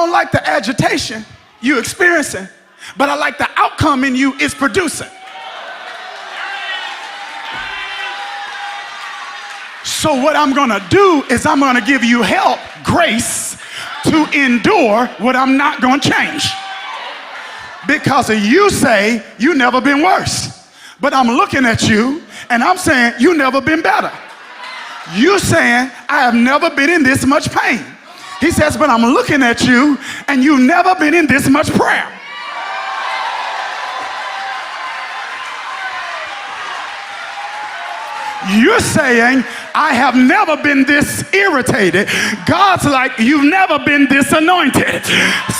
don't like the agitation you're experiencing, but I like the outcome in you is producing. So what I'm going to do is I'm going to give you help, grace, to endure what I'm not going to change. Because you say you never been worse. But I'm looking at you and I'm saying you never been better. You saying I have never been in this much pain. He says, but I'm looking at you and you've never been in this much prayer. You're saying, I have never been this irritated. God's like, you've never been this anointed.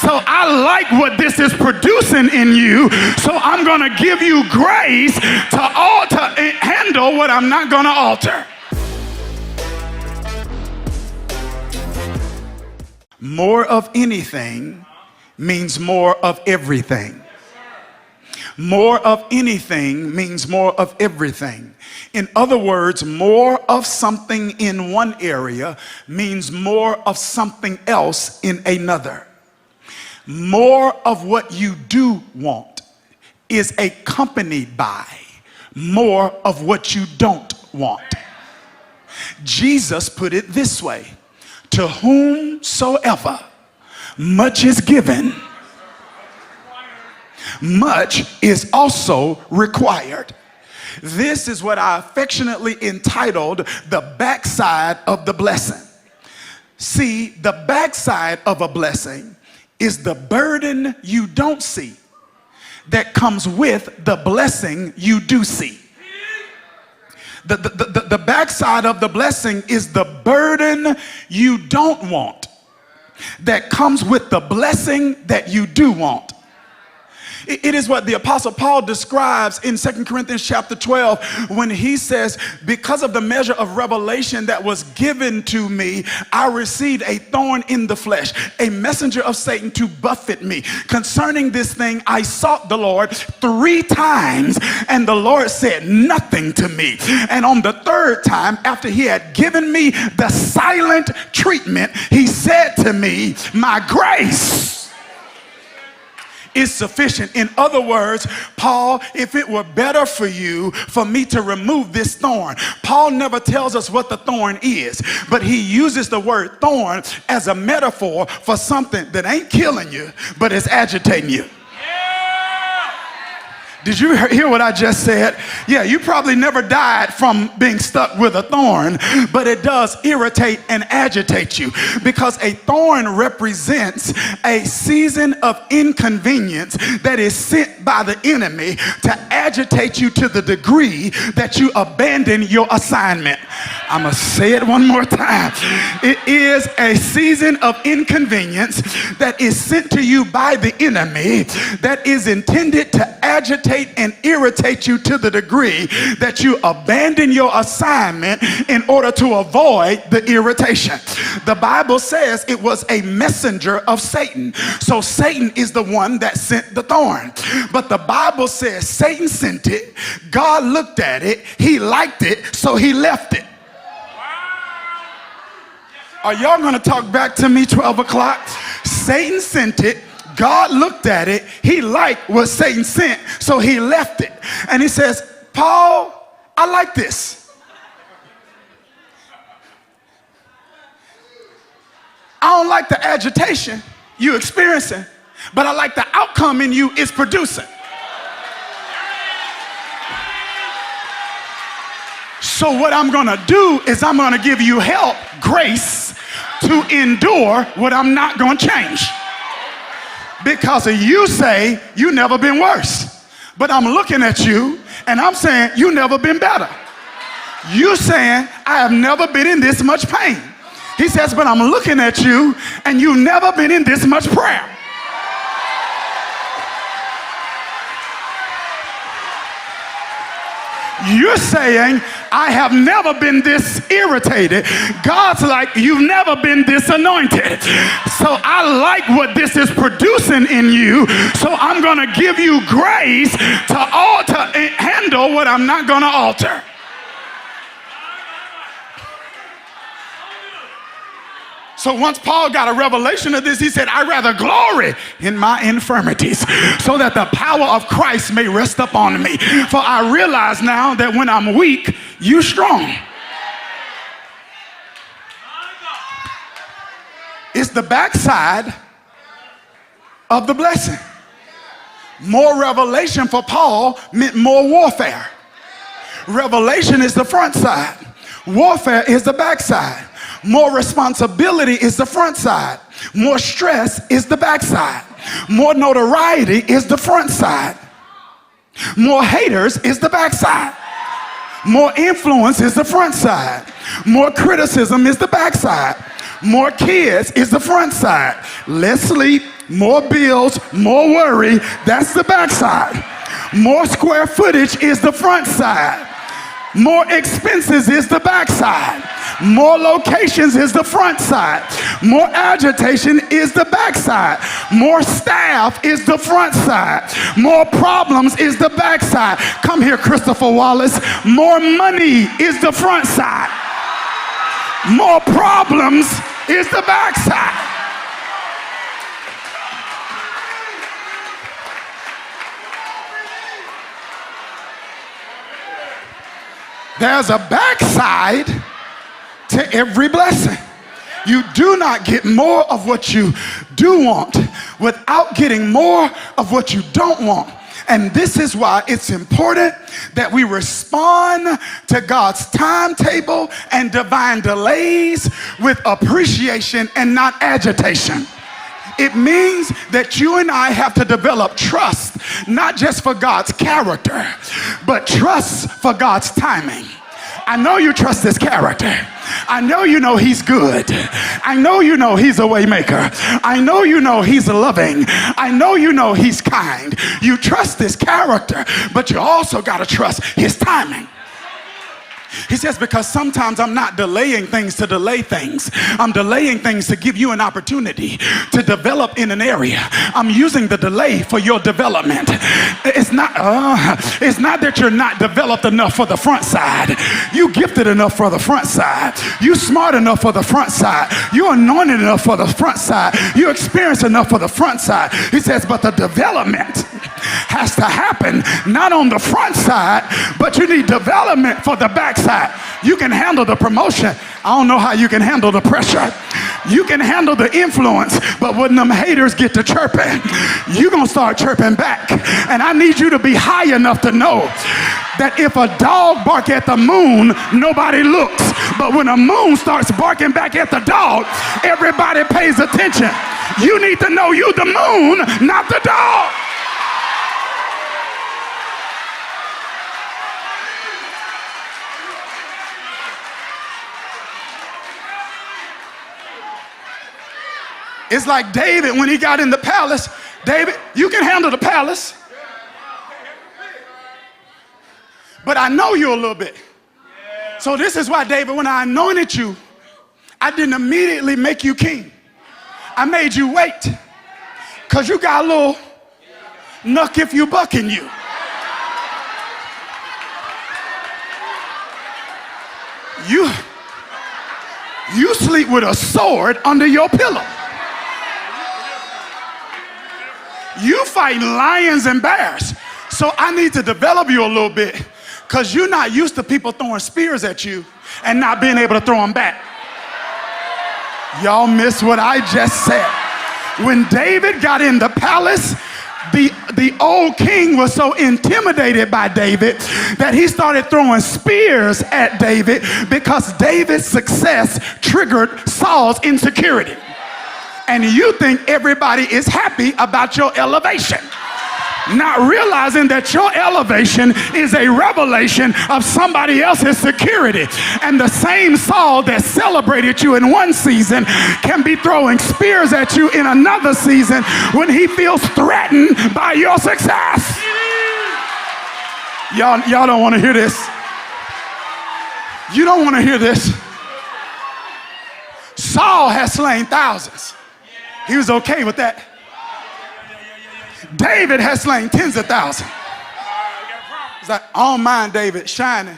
So I like what this is producing in you. So I'm going to give you grace to handle what I'm not going to alter. More of anything means more of everything. More of anything means more of everything. In other words, more of something in one area means more of something else in another. More of what you do want is accompanied by more of what you don't want. Jesus put it this way: to whomsoever much is given, much is also required. This is what I affectionately entitled the backside of the blessing. See, the backside of a blessing is the burden you don't see that comes with the blessing you do see. The backside of the blessing is the burden you don't want that comes with the blessing that you do want. It is what the Apostle Paul describes in 2 Corinthians chapter 12 when he says, because of the measure of revelation that was given to me, I received a thorn in the flesh, a messenger of Satan to buffet me. Concerning this thing, I sought the Lord 3 times, and the Lord said nothing to me. And on the 3rd time, after he had given me the silent treatment, he said to me, my grace is sufficient. In other words, Paul, if it were better for you for me to remove this thorn. Paul never tells us what the thorn is, but he uses the word thorn as a metaphor for something that ain't killing you, but is agitating you. Did you hear what I just said? Yeah, you probably never died from being stuck with a thorn, but it does irritate and agitate you, because a thorn represents a season of inconvenience that is sent by the enemy to agitate you to the degree that you abandon your assignment. I'm going to say it one more time. It is a season of inconvenience that is sent to you by the enemy that is intended to agitate and irritate you to the degree that you abandon your assignment in order to avoid the irritation. The Bible says it was a messenger of Satan. So Satan is the one that sent the thorn. But the Bible says Satan sent it, God looked at it, he liked it, so he left it. Are y'all gonna talk back to me 12 o'clock? Satan sent it, God looked at it, he liked what Satan sent, so he left it. And he says, Paul, I like this. I don't like the agitation you're experiencing, but I like the outcome in you is producing. So what I'm gonna do is I'm gonna give you help, grace, to endure what I'm not gonna change. Because you say you never been worse, but I'm looking at you and I'm saying you never been better. You saying I have never been in this much pain. He says, but I'm looking at you and you've never been in this much prayer. You're saying, I have never been this irritated. God's like, you've never been this anointed. So I like what this is producing in you. So I'm going to give you grace to handle what I'm not going to alter. So once Paul got a revelation of this, he said, I rather glory in my infirmities so that the power of Christ may rest upon me. For I realize now that when I'm weak, you strong. It's the backside of the blessing. More revelation for Paul meant more warfare. Revelation is the front side. Warfare is the backside. More responsibility is the front side. More stress is the backside. More notoriety is the front side. More haters is the backside. More influence is the front side. More criticism is the backside. More kids is the front side. Less sleep, more bills, more worry, that's the backside. More square footage is the front side. More expenses is the backside. More locations is the front side. More agitation is the backside. More staff is the front side. More problems is the backside. Come here, Christopher Wallace. More money is the front side. More problems is the backside. There's a backside to every blessing. You do not get more of what you do want without getting more of what you don't want. And this is why it's important that we respond to God's timetable and divine delays with appreciation and not agitation. It means that you and I have to develop trust, not just for God's character, but trust for God's timing. I know you trust his character. I know you know he's good. I know you know he's a way maker. I know you know he's loving. I know you know he's kind. You trust his character, but you also got to trust his timing. He says, because sometimes I'm not delaying things to delay things. I'm delaying things to give you an opportunity to develop in an area. I'm using the delay for your development. It's not that you're not developed enough for the front side. You gifted enough for the front side. You smart enough for the front side. You anointed enough for the front side. You experienced enough for the front side. He says, but the development has to happen not on the front side, but you need development for the back side. You can handle the promotion. I don't know how you can handle the pressure. You can handle the influence, but when them haters get to chirping, you're going to start chirping back. And I need you to be high enough to know that if a dog bark at the moon, nobody looks. But when a moon starts barking back at the dog, everybody pays attention. You need to know you the moon, not the dog. It's like David when he got in the palace. David, you can handle the palace, but I know you a little bit. So this is why, David, when I anointed you, I didn't immediately make you king. I made you wait, because you got a little knuck if you buck in you. You sleep with a sword under your pillow. You fighting lions and bears. So I need to develop you a little bit, because you're not used to people throwing spears at you and not being able to throw them back. Y'all miss what I just said. When David got in the palace, the old king was so intimidated by David that he started throwing spears at David, because David's success triggered Saul's insecurity. And you think everybody is happy about your elevation, not realizing that your elevation is a revelation of somebody else's security. And the same Saul that celebrated you in one season can be throwing spears at you in another season when he feels threatened by your success. Y'all don't want to hear this. You don't want to hear this. Saul has slain thousands. He was okay with that. David has slain tens of thousands. It's like, I don't mind David shining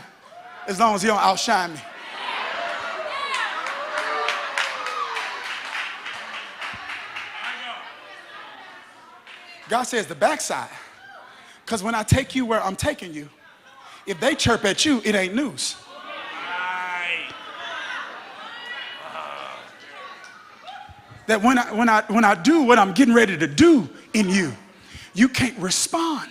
as long as he don't outshine me. God says the backside. Because when I take you where I'm taking you, if they chirp at you, it ain't news. That when I do what I'm getting ready to do in you, you can't respond.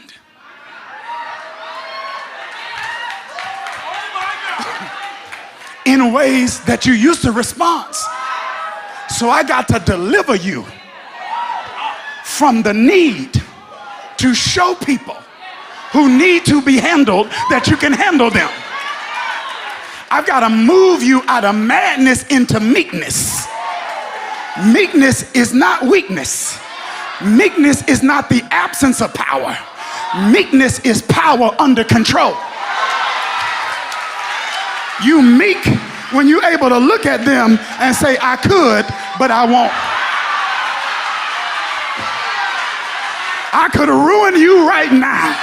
In ways that you used to respond. So I got to deliver you from the need to show people who need to be handled that you can handle them. I've got to move you out of madness into meekness. Meekness is not weakness. Meekness is not the absence of power. Meekness is power under control. You meek when you're able to look at them and say, I could, but I won't. I could ruin you right now.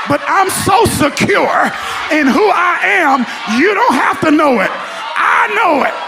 But I'm so secure in who I am, you don't have to know it. I know it.